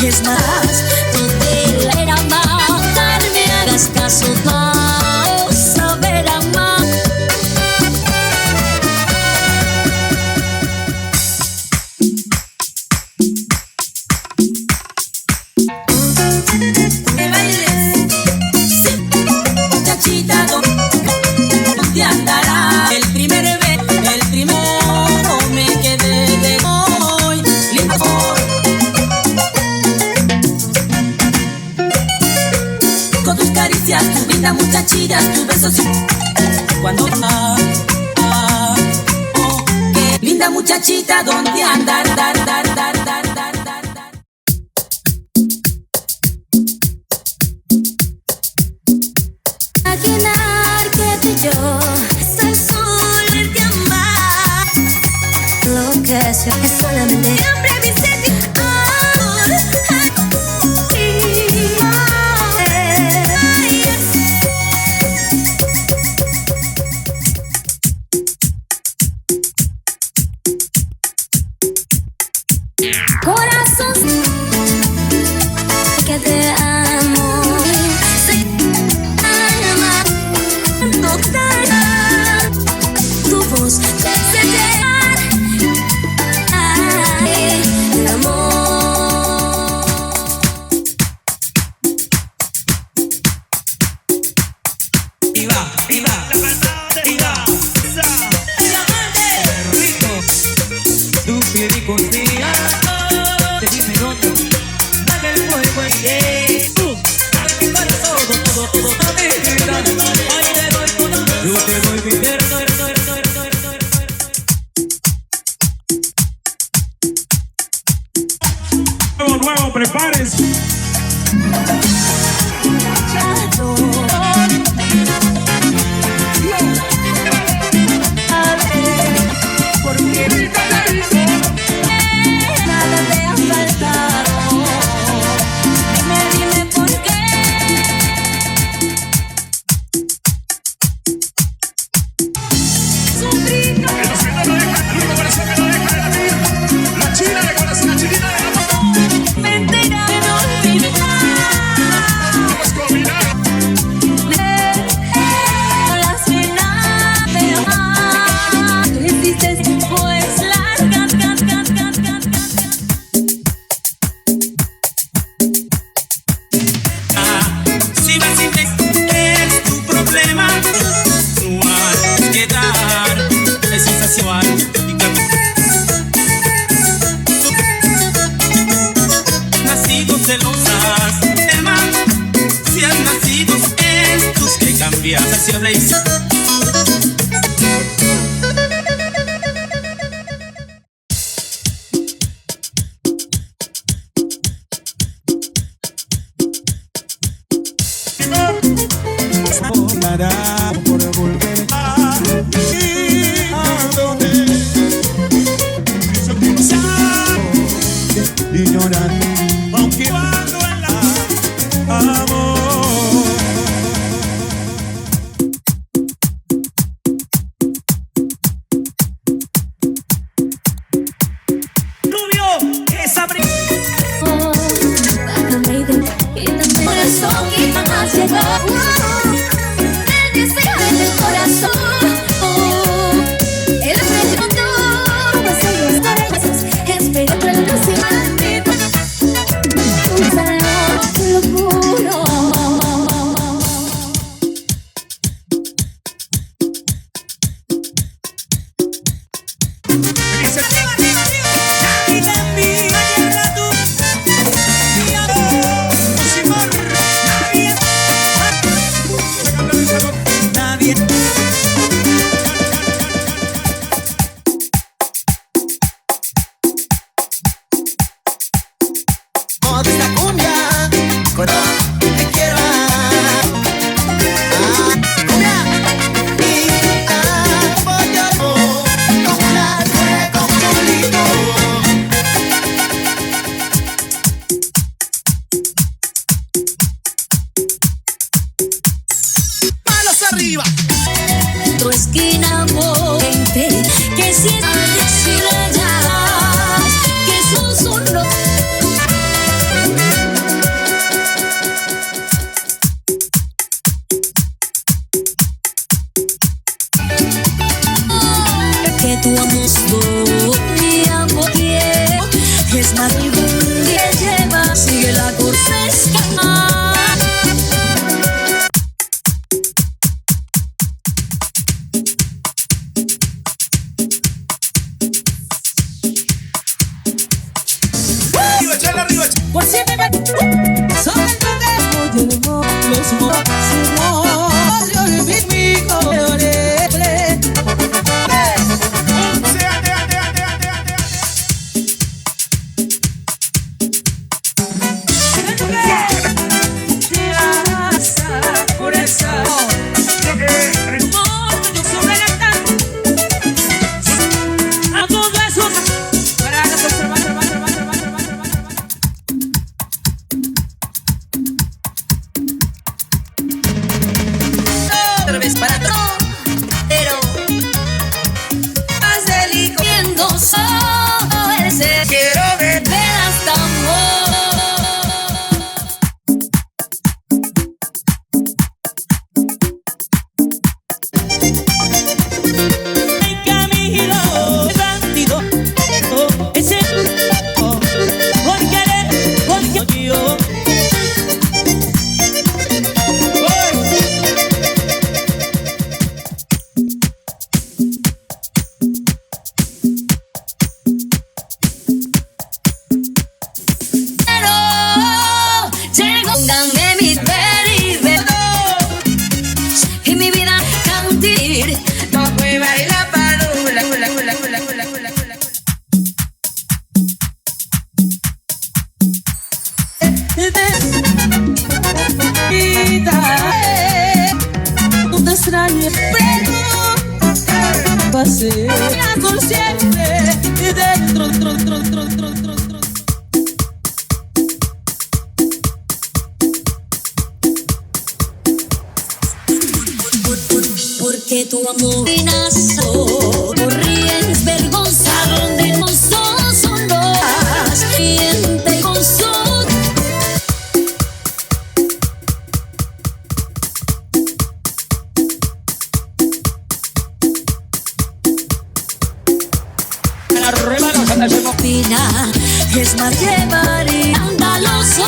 es más, tú te la era matar, me hagas caso, vas a ver amar. Que bailes, sí, muchachita, ¿dónde andará? El primero me quedé de hoy, lindo amor. Con tus caricias, tus lindas muchachillas, tus besos y cuando oh, qué linda muchachita, ¿dónde andará? Imaginar que tú y yo soy solo el que amar. Lo que sé es solamente hambre, mi sed y amor. Corazón, que te amo. Tu voz te hace llegar el amor. Viva, viva, viva, rico, tu piel y costilla, te dime dónde, dame el fuego en ti. Para todo, te queda, ay, te doy todo, yo te doy mi tierno. Nuevo, prepárense. Porque nada te ha faltado. Dime por qué. Sufriendo. La china de corazón, la chinita de amor. Mentira de no olvidar. Vamos a combinar. Las penas de amar. Tú hiciste pues largas. Si me sientes es tu problema, no hay que dar es sensación. Nacidos celosas, tema, si han nacido en tus que cambias así habléis. Nada por volver a donde eso pensar y llorar, aunque cuando en la amor. Rubio, esa Bájame de corazón que jamás llegó. El deseo del corazón. El hambre de mundo. Pasan los corazones. Espera otra luz y maldito. No te extraño, pero pasé consciente dentro. Porque tu amor corrías vergonza donde no son las gente con su. Pina, es más que María, andaloso.